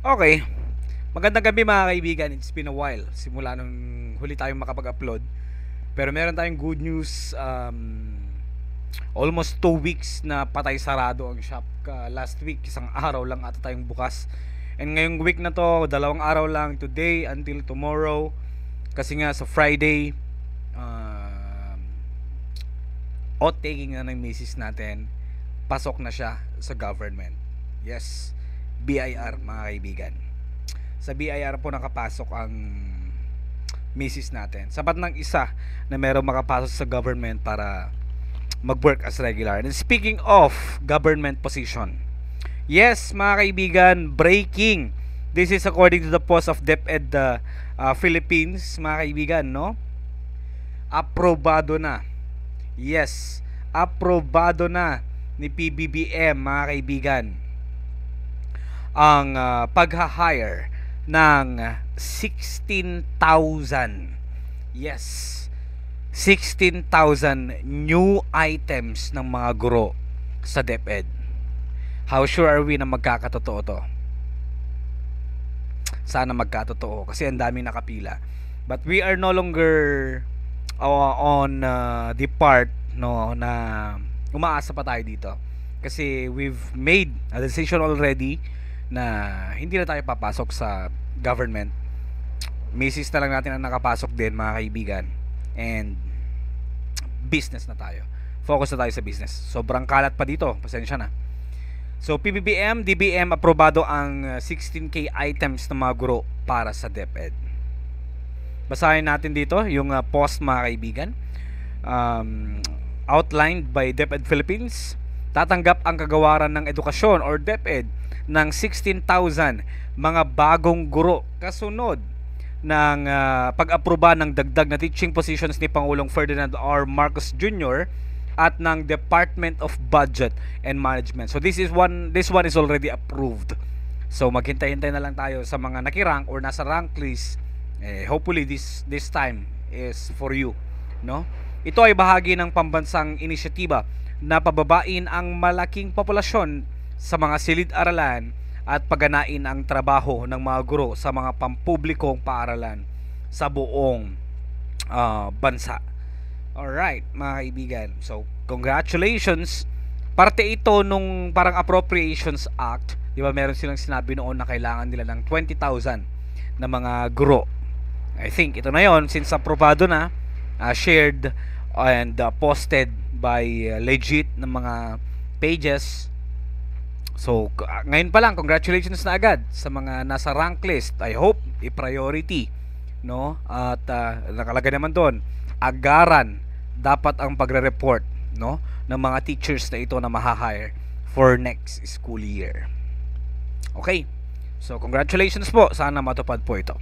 Okay. Magandang gabi mga kaibigan. It's been a while simula nung huli tayong makapag-upload. Pero meron tayong good news. Almost 2 weeks na patay sarado ang shop. Last week, isang araw lang ata tayong bukas. And ngayong week na to, 2 araw lang, today until tomorrow. Kasi nga sa Friday, oath taking na ng misis natin. Pasok na siya sa government. Yes, BIR mga kaibigan. Sa BIR po nakapasok ang misis natin. Sapat ng isa na merong makapasok sa government para mag-work as regular. And speaking of government position, yes mga kaibigan, breaking. This is according to the post of DepEd Philippines mga kaibigan, no? Aprobado na. Yes, aprobado na ni PBBM mga kaibigan ang pagha-hire ng 16,000, yes, 16,000 new items ng mga guro sa DepEd. How sure are we na magkakatotoo to? Sana magkatotoo kasi ang daming nakapila. But we are no longer on the part, no, na umaasa pa tayo dito kasi we've made a decision already na hindi na tayo papasok sa government. Misis na lang natin ang nakapasok din mga kaibigan, and business na tayo. Focus na tayo sa business. Sobrang kalat pa dito, pasensya na. So PBBM, DBM, aprobado ang 16K items ng mga guro para sa DepEd. Basahin natin dito yung post mga kaibigan. Outlined by DepEd Philippines, tatanggap ang kagawaran ng edukasyon or DepEd ng 16,000 mga bagong guro kasunod ng pag-aproba ng dagdag na teaching positions ni Pangulong Ferdinand R. Marcos Jr. at ng Department of Budget and Management. So this one is already approved. So maghintay-hintay na lang tayo sa mga nakirank or nasa rank list. Hopefully this time is for you, no? Ito ay bahagi ng pambansang inisyatiba na pababain ang malaking populasyon sa mga silid-aralan at pagganain ang trabaho ng mga guro sa mga pampublikong paaralan sa buong bansa. Alright, mga kaibigan. So, congratulations. Parte ito nung parang Appropriations Act. Di ba meron silang sinabi noon na kailangan nila ng 20,000 na mga guro. I think ito na yon since aprobado na, shared and posted by legit ng mga pages. So ngayon pa lang, congratulations na agad sa mga nasa rank list. I hope i-priority, no? At nakalagay naman doon, agaran dapat ang pagre-report, no, ng mga teachers na ito na maha-hire for next school year. Okay, so congratulations po, sana matupad po ito.